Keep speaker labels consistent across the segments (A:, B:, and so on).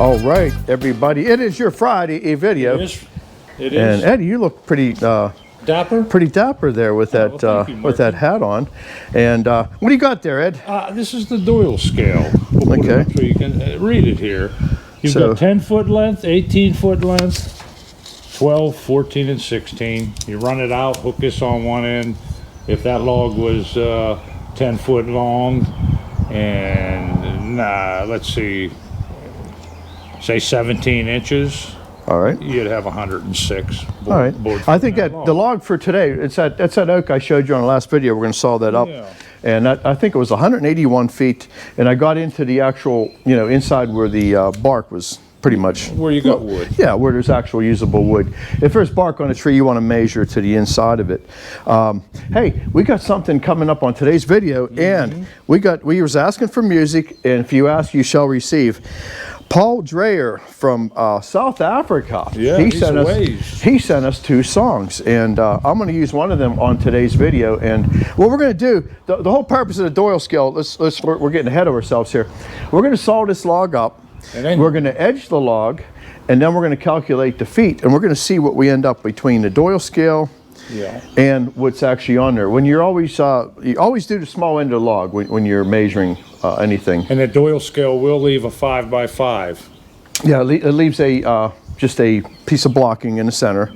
A: All right, everybody, it is your Friday video.
B: It is. It
A: And
B: is.
A: Eddie, you look pretty
B: Dapper?
A: pretty dapper there with that
B: well, thank you,
A: with that hat on. And what do you got there, Ed?
B: This is the Doyle scale. We'll put it
A: Okay.
B: up so you can read it here. You've
A: So-
B: got 10-foot length, 18-foot length, 12, 14, and 16. You run it out, hook this on one end. If that log was 10 foot long and let's see, say 17 inches,
A: All right.
B: you'd have 106.
A: All right. I think that the log for today, it's that oak I showed you on the last video. We're going to saw that up.
B: Yeah.
A: And I think it was 181 feet. And I got into the actual, inside where the bark was pretty much.
B: Where you got wood.
A: Yeah, where there's actual usable wood. If there's bark on a tree, you want to measure to the inside of it. Hey, we got something coming up on today's video, and we was asking for music, and if you ask, you shall receive. Paul Dreyer from South Africa.
B: Yeah,
A: he sent us 2 songs, and I'm going to use one of them on today's video. And what we're going to do, the whole purpose of the Doyle scale, we're getting ahead of ourselves here. We're going to saw this log up.
B: And then
A: We're going to edge the log, and then we're going to calculate the feet, and we're going to see what we end up between the Doyle scale and what's actually on there. When you always do the small end of the log when you're measuring anything.
B: And the Doyle scale will leave a 5 by 5.
A: Yeah, it leaves just a piece of blocking in the center,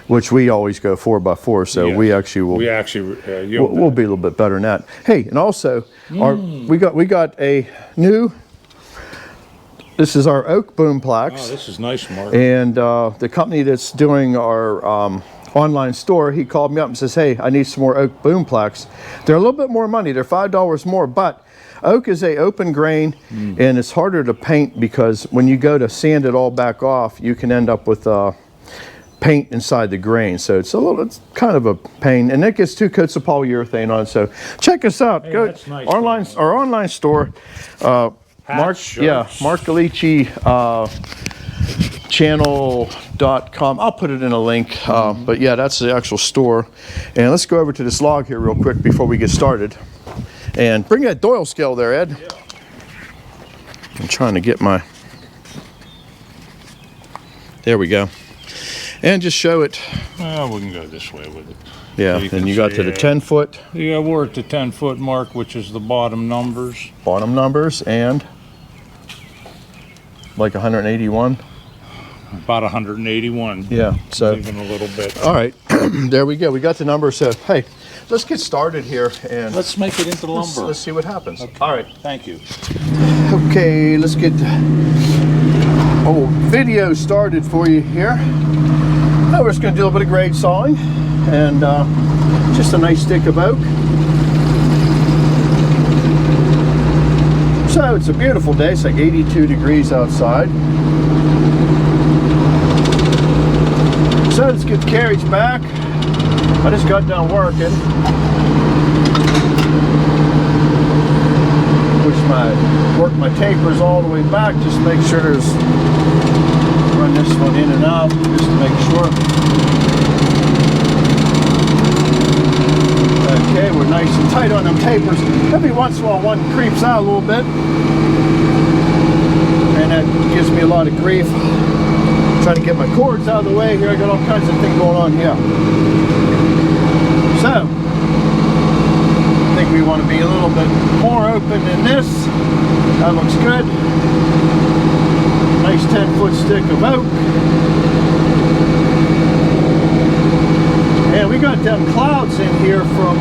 A: which we always go 4 by 4. So
B: Yes.
A: we actually will. We'll be a little bit better than that. Hey, and also we got a new. This is our oak boom plaques.
B: Oh, this is nice, Mark.
A: And the company that's doing our online store, he called me up and says, hey, I need some more oak boom plaques. They're a little bit more money. They're $5 more, but oak is a open grain, and it's harder to paint because when you go to sand it all back off, you can end up with paint inside the grain. So it's kind of a pain, and it gets 2 coats of polyurethane on it. So check us out.
B: Hey,
A: Go
B: that's nice,
A: our online store. Mark Galici channel.com. I'll put it in a link, but yeah, that's the actual store. And let's go over to this log here real quick before we get started, and bring that Doyle scale there, Ed.
B: Yeah.
A: I'm trying to get there we go, and just show it.
B: Well, we can go this way with it.
A: Yeah,
B: so
A: and you got to the 10 foot
B: Yeah, we're at the 10-foot mark, which is the bottom numbers.
A: and like 181.
B: About 181.
A: Yeah, so
B: Even a little bit.
A: all right. There we go. We got the number. So hey, let's get started here, and
B: Let's make it into lumber.
A: let's see what happens.
B: Okay.
A: All right.
B: Thank you.
A: Okay, let's get the video started for you here. Now we're just going to do a little bit of grade sawing, and just a nice stick of oak. So it's a beautiful day. It's like 82 degrees outside. So let's get the carriage back. I just got done working. Work my tapers all the way back. Just make sure run this one in and out just to make sure. Okay, we're nice and tight on them tapers. Every once in a while one creeps out a little bit, and that gives me a lot of grief. Trying to get my cords out of the way here. I got all kinds of things going on here. So I think we want to be a little bit more open than this. That looks good. Nice 10-foot stick of oak. And we got them clouds in here from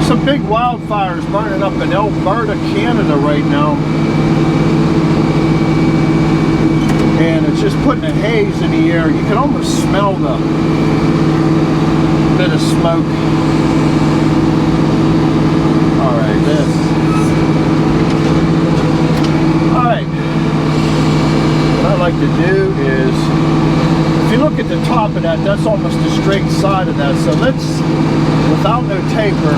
A: some big wildfires burning up in Alberta, Canada right now. And it's just putting a haze in the air. You can almost smell the bit of smoke. All right, what I like to do is, if you look at the top of that, that's almost a straight side of that. So without no taper,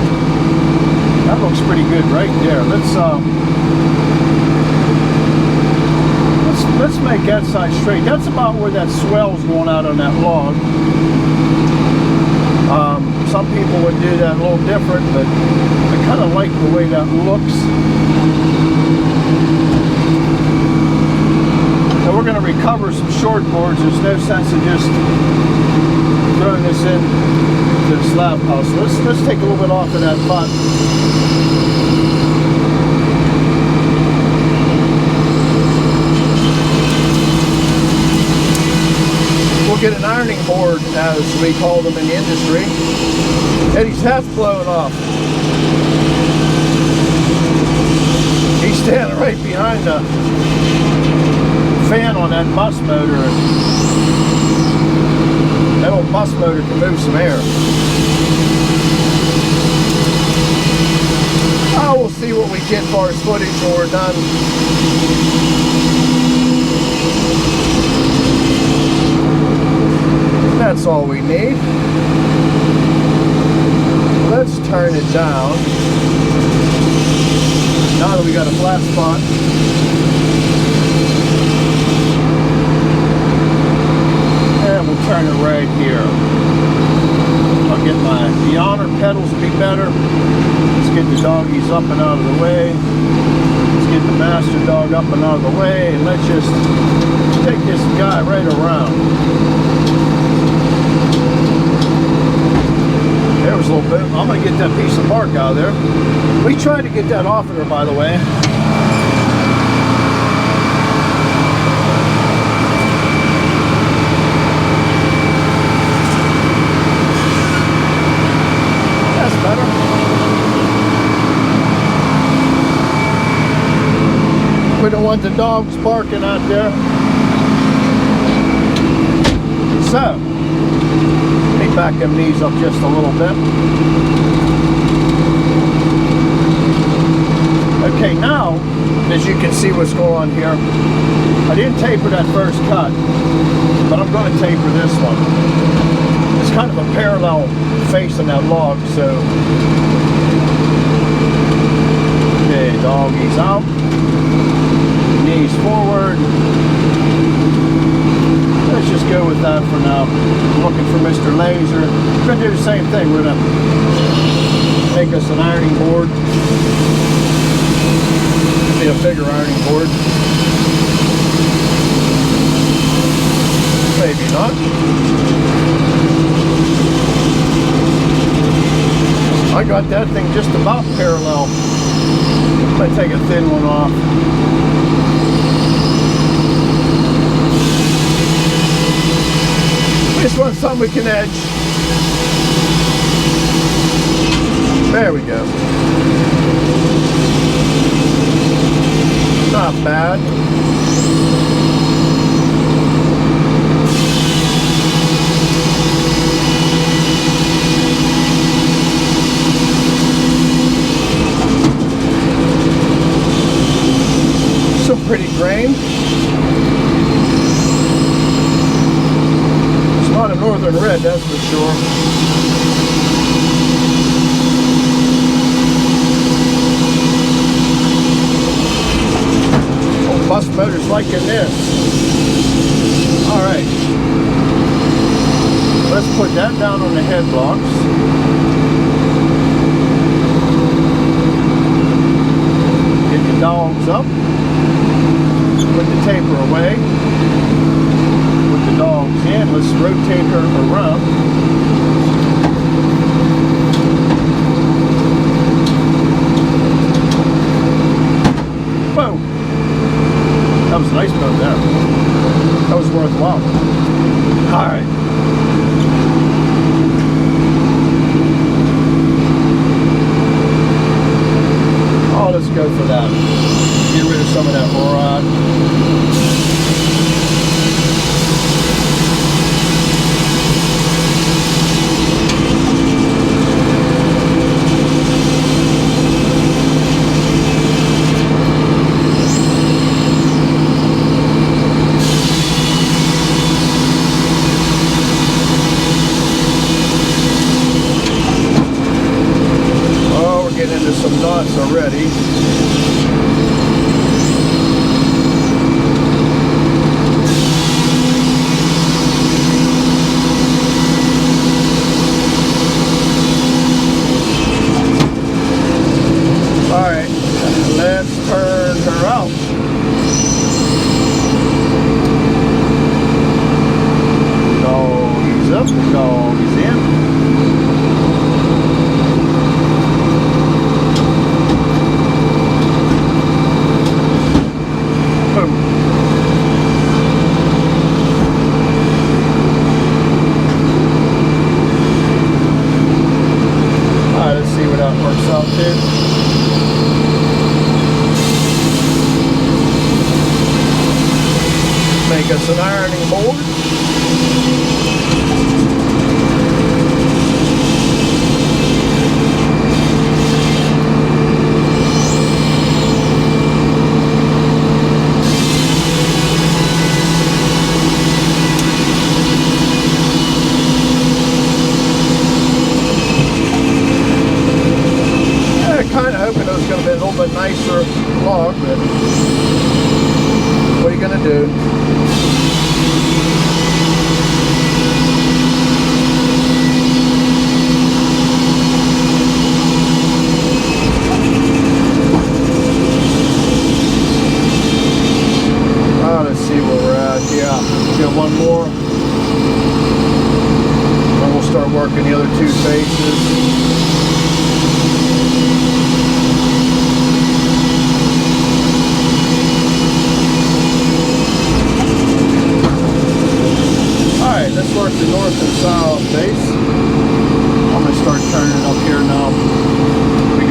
A: that looks pretty good right there. Let's make that side straight. That's about where that swell's going out on that log. Some people would do that a little different, but I kind of like the way that looks. And we're going to recover some short boards. There's no sense in just throwing this in to the slab house. Let's take a little bit off of that butt. We'll get an ironing board, as we call them in the industry. Eddie's hat's blowing off. He's standing right behind the fan on that bus motor. That old bus motor can move some air. Oh, we'll see what we get for as footage when we're done. That's all we need. Let's turn it down. Now that we got a flat spot. And we'll turn it right here. I'll get the honor pedals to be better. Let's get the doggies up and out of the way. Let's get the master dog up and out of the way. And let's just take this guy right around. There was a little bit. I'm going to get that piece of bark out of there. We tried to get that off of her, by the way. That's better. We don't want the dogs barking out there. So, let me back them knees up just a little bit. Okay, now, as you can see what's going on here, I didn't taper that first cut, but I'm going to taper this one. It's kind of a parallel face on that log, so. Okay, doggies out, knees forward. Let's just go with that for now. I'm looking for Mr. Laser. We're going to do the same thing. We're going to make us an ironing board. Be a bigger ironing board. Maybe not. I got that thing just about parallel. I'm going to take a thin one off. This one's something we can edge. There we go. Not bad. Some pretty grain. It's not a northern red, that's for sure. Bus motors liking this. Alright. Let's put that down on the head blocks. Get the dogs up. Put the taper away. Put the dogs in. Let's rotate her around. That was a nice boat there. That was worthwhile. Alright. Oh, let's go for that. Get rid of some of that rod. Some knots already. All right, let's turn her out. well too. Make us an ironing board. Hoping it was going to be a little bit nicer log, but what are you going to do? Let's see where we're at. Yeah, get one more. Then we'll start working the other two faces. Let's work the north and south face. I'm going to start turning it up here now. We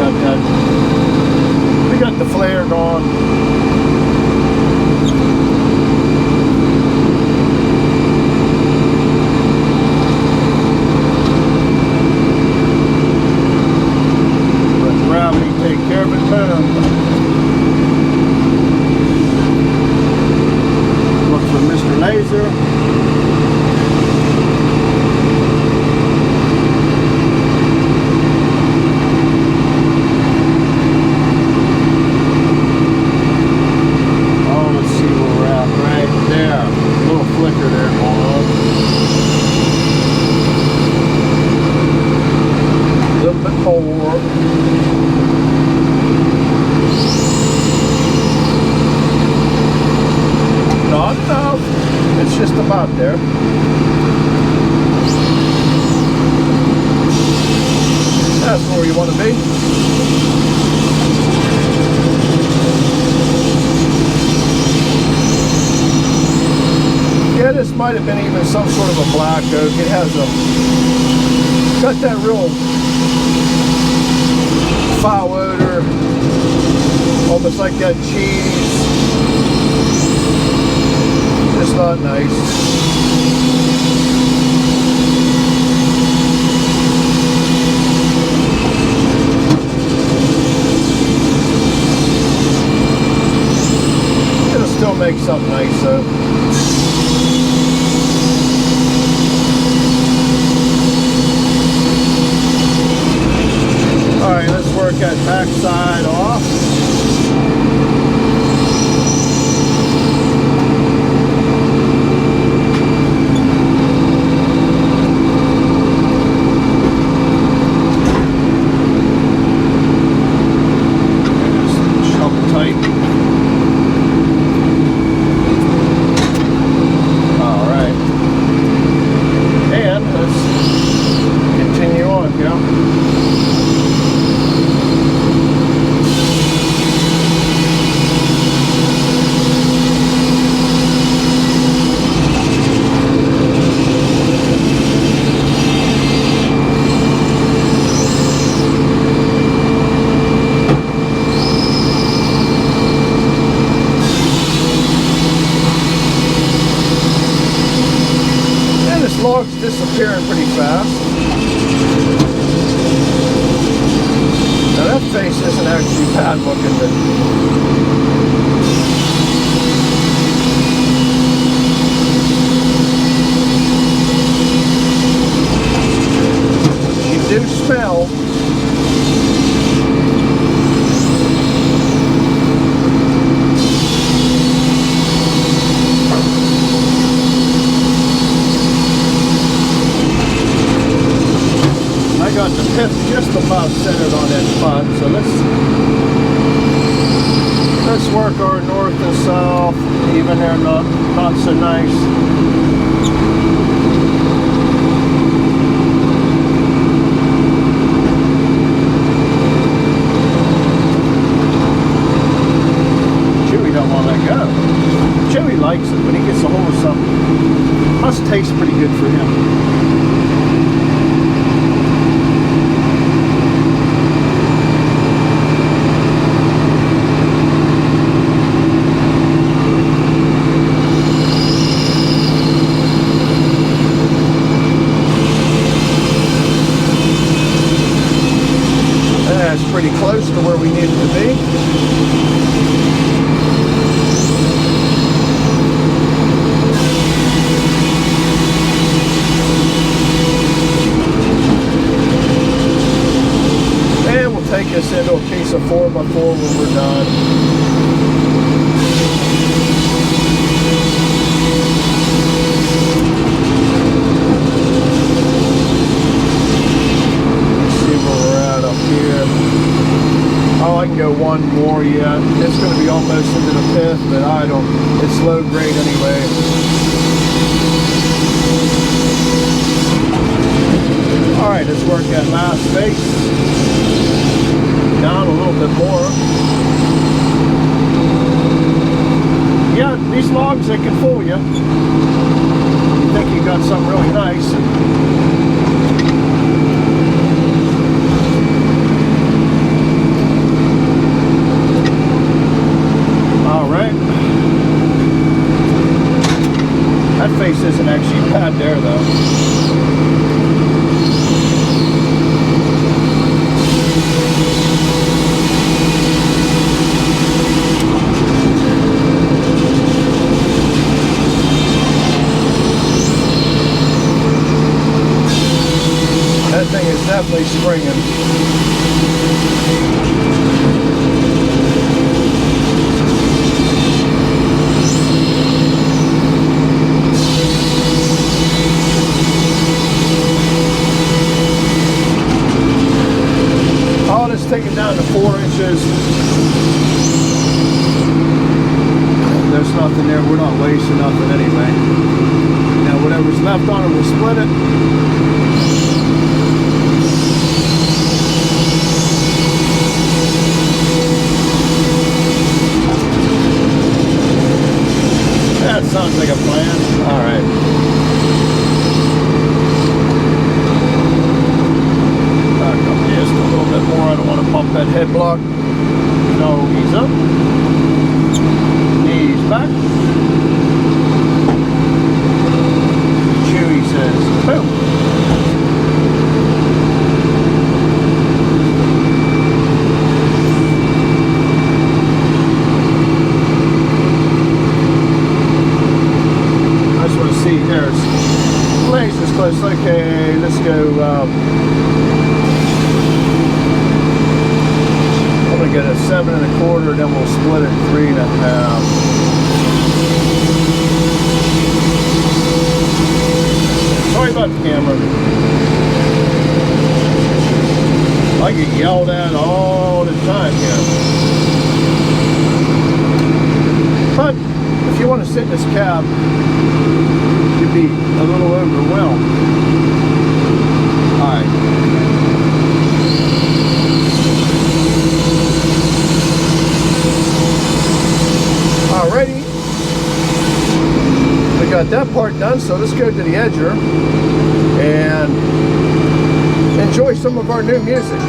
A: got the flare going. Let gravity take care of its own. Look for Mr. Laser. Not enough. It's just about there. That's where you want to be. Yeah, this might have been even some sort of a black oak. It has got that real foul odor, almost like that cheese. It's not nice. It'll still make something nice though. Alright, let's work that back side off. Log's disappearing pretty fast. Now that face isn't actually bad looking, but you do smell. Got the pith just about centered on that spot, so let's work our north and south. Even they're not so nice. Chewy don't want to let go. Chewy likes it when he gets a hold of something. Must taste pretty good for him. guys pretty close to where we need it to be. And we'll take this into a piece of 4x4 when we're done. Oh, I can go one more yet. It's going to be almost into the pith, but I don't, it's low grade anyway. Alright, let's work that last face down a little bit more. Yeah, these logs, they can fool you. You think you got something really nice. That face isn't actually bad there though. That thing is definitely springing. Take it down to 4 inches. There's nothing there. We're not wasting nothing anyway. Now whatever's left on it, we'll split it. That sounds like a plan. All right. Just a little bit more. I don't want to bump that head block. No, knees up. Knees back. Chewy says, boom. I just want to see, there's lasers close. Okay, let's go. I'm going to get a 7 1/4, then we'll split it 3 1/2. Sorry about the camera. I get yelled at all the time here. But if you want to sit in this cab, you'd be a little overwhelmed. Alright. Alrighty, we got that part done, so let's go to the edger and enjoy some of our new music.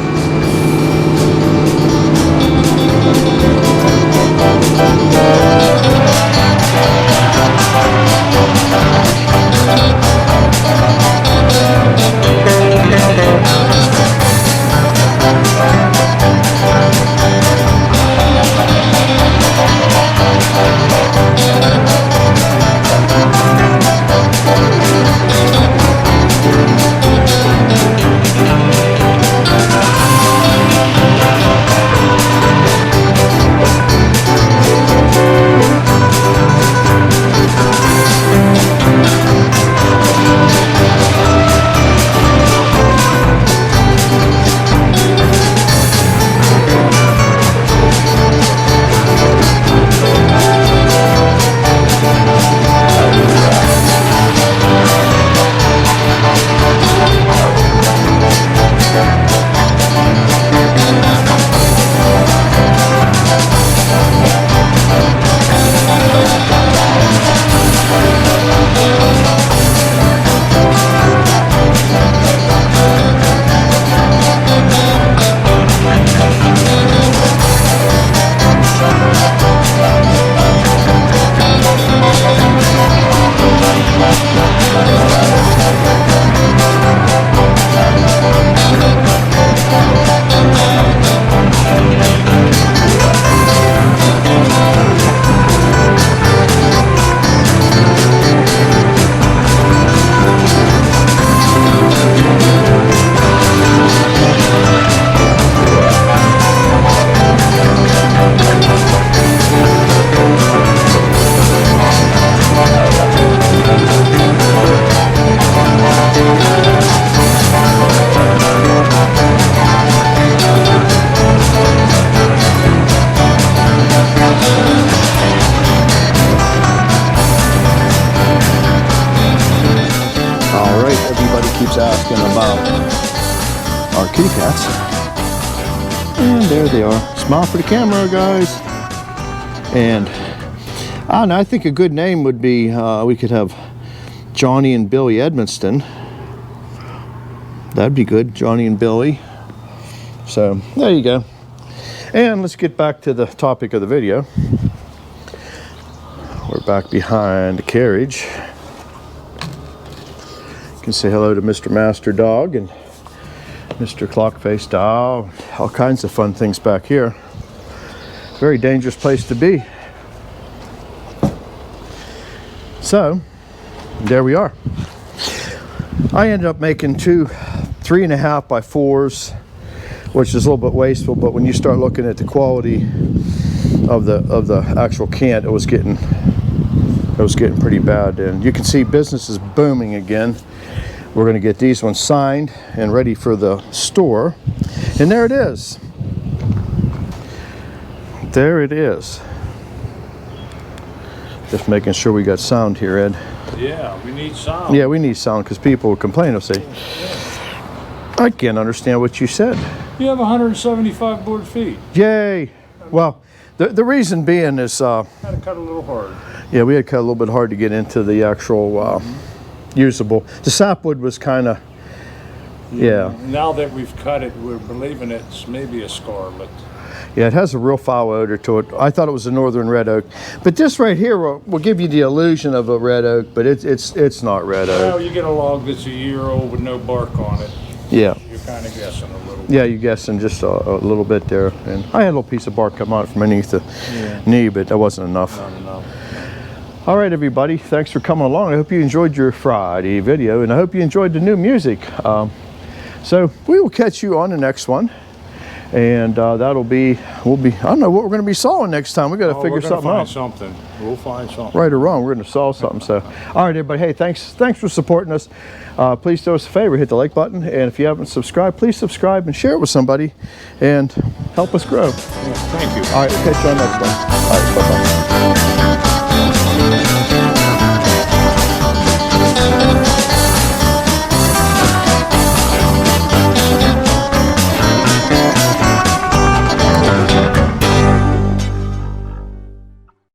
A: And there they are. Smile for the camera, guys. And I don't know, I think a good name would be, we could have Johnny and Billy Edmonston. That'd be good, Johnny and Billy. So there you go. And let's get back to the topic of the video. We're back behind the carriage. You can say hello to Mr. Master Dog and Mr. Clockface Doll. All kinds of fun things back here. Very dangerous place to be. So, there we are. I ended up making two 3.5 by 4s, which is a little bit wasteful, but when you start looking at the quality of the actual cant, it was getting pretty bad. And you can see business is booming again. We're going to get these ones signed and ready for the store. And there it is. There it is. Just making sure we got sound here, Ed.
B: Yeah, we need sound.
A: Yeah, we need sound because people will complain. They'll say, I can't understand what you said.
B: You have 175 board feet.
A: Yay. Well, the reason being is...
B: Had to cut a little hard.
A: Yeah, we had to cut a little bit hard to get into the actual usable. The sapwood was kind of... Yeah.
B: Now that we've cut it, we're believing it's maybe a scarlet.
A: Yeah, it has a real foul odor to it. I thought it was a northern red oak, but this right here will give you the illusion of a red oak, but it's not red oak.
B: Well, you get a log that's a year old with no bark on it.
A: Yeah.
B: You're kind of guessing a little.
A: Yeah, you're guessing just a little bit there. And I had a little piece of bark come out from underneath the knee, but that wasn't enough.
B: Not enough.
A: All right, everybody. Thanks for coming along. I hope you enjoyed your Friday video, and I hope you enjoyed the new music. So we will catch you on the next one. And that'll be, I don't know what we're going to be sawing next time. We got to figure something out.
B: We'll find something.
A: Right or wrong, we're going to saw something. So, all right, everybody. Hey, thanks for supporting us. Please do us a favor, hit the like button, and if you haven't subscribed, please subscribe and share it with somebody, and help us grow.
B: Yeah, thank you.
A: All right, we'll catch you on next one. All right, bye-bye.